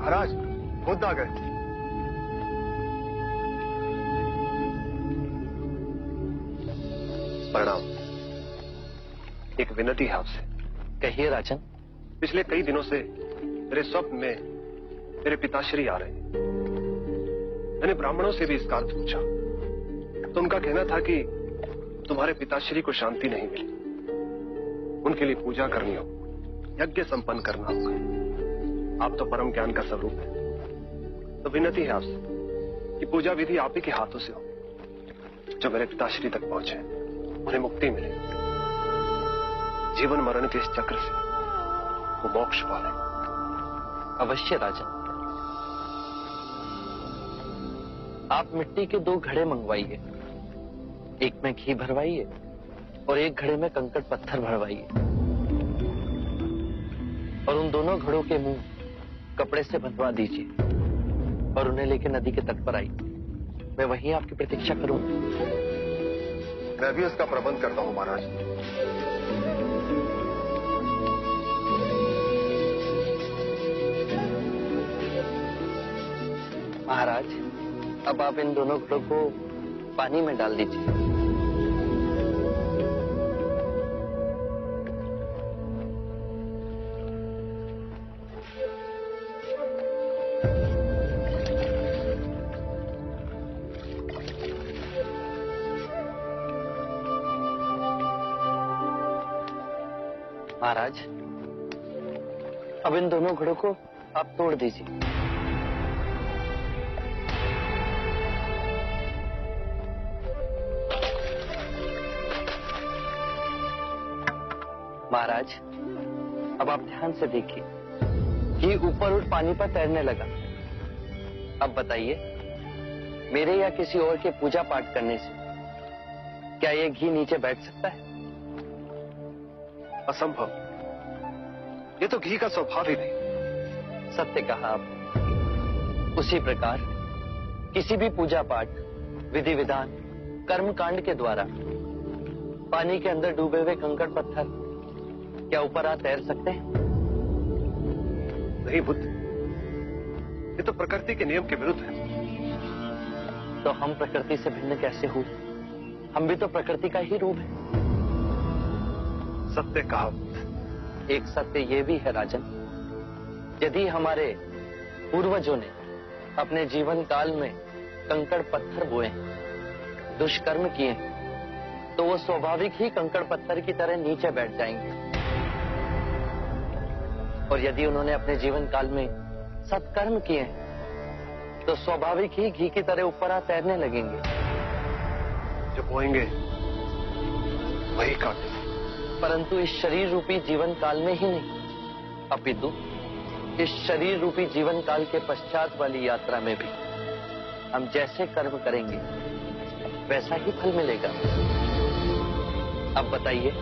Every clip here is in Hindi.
महाराज, बुद्ध आ गए। प्रणाम। एक विनती है आपसे। कहिए राजन। पिछले कई दिनों से मेरे स्वप्न में मेरे पिताश्री आ रहे हैं। मैंने ब्राह्मणों से भी इसका अर्थ पूछा तो उनका कहना था कि तुम्हारे पिताश्री को शांति नहीं मिली, उनके लिए पूजा करनी हो, यज्ञ संपन्न करना होगा। आप तो परम ज्ञान का स्वरूप है, तो विनती है आपसे कि पूजा विधि आप ही के हाथों से हो, जो मेरे पिताश्री तक पहुंचे, उन्हें मुक्ति मिले, जीवन मरण के इस चक्र से वो मोक्ष पाले। अवश्य राजन। आप मिट्टी के 2 घड़े मंगवाइए, एक में घी भरवाइए और एक घड़े में कंकड़ पत्थर भरवाइए, और उन दोनों घड़ों के मुंह कपड़े से बंधवा दीजिए और उन्हें लेकर नदी के तट पर आइए। मैं वहीं आपकी प्रतीक्षा करूंगा। मैं भी उसका प्रबंध करता हूं महाराज। महाराज, अब आप इन दोनों घड़ों को पानी में डाल दीजिए। महाराज, अब इन दोनों घड़ों को आप तोड़ दीजिए। महाराज, अब आप ध्यान से देखिए कि ऊपर उठ पानी पर तैरने लगा। अब बताइए, मेरे या किसी और के पूजा पाठ करने से क्या ये घी नीचे बैठ सकता है? असंभव। ये तो घी का स्वभाव ही नहीं। सत्य कहा आपने। उसी प्रकार किसी भी पूजा पाठ, विधि विधान, कर्म कांड के द्वारा पानी के अंदर डूबे हुए कंकड़ पत्थर क्या ऊपर आ तैर सकते हैं? नहीं बुद्ध, ये तो प्रकृति के नियम के विरुद्ध है। तो हम प्रकृति से भिन्न कैसे हुए? हम भी तो प्रकृति का ही रूप है। सत्य कहा। एक सत्य ये भी है राजन, यदि हमारे पूर्वजों ने अपने जीवन काल में कंकड़ पत्थर बोए, दुष्कर्म किए, तो वो स्वाभाविक ही कंकड़ पत्थर की तरह नीचे बैठ जाएंगे। और यदि उन्होंने अपने जीवन काल में सत्कर्म किए, तो स्वाभाविक ही घी की तरह ऊपर आ तैरने लगेंगे। जो बोएंगे वही काटेंगे। परंतु इस शरीर रूपी जीवन काल में ही नहीं, अपितु इस शरीर रूपी जीवन काल के पश्चात वाली यात्रा में भी हम जैसे कर्म करेंगे वैसा ही फल मिलेगा। अब बताइए,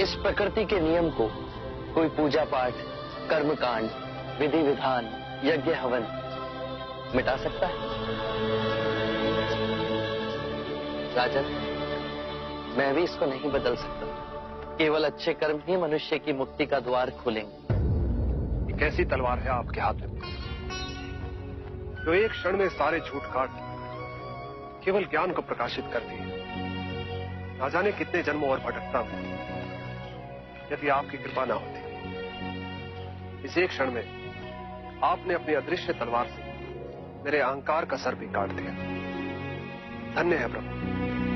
इस प्रकृति के नियम को कोई पूजा पाठ, कर्म कांड, विधि विधान, यज्ञ हवन मिटा सकता है? राजन, मैं भी इसको नहीं बदल सकता। केवल अच्छे कर्म ही मनुष्य की मुक्ति का द्वार खोलेंगे। एक ऐसी तलवार है आपके हाथ में जो एक क्षण में सारे झूठ काट केवल ज्ञान को प्रकाशित करती है। ना जाने कितने जन्मों और भटकता हूं यदि आपकी कृपा ना होती। इस एक क्षण में आपने अपनी अदृश्य तलवार से मेरे अहंकार का सर भी काट दिया। धन्य है प्रभु।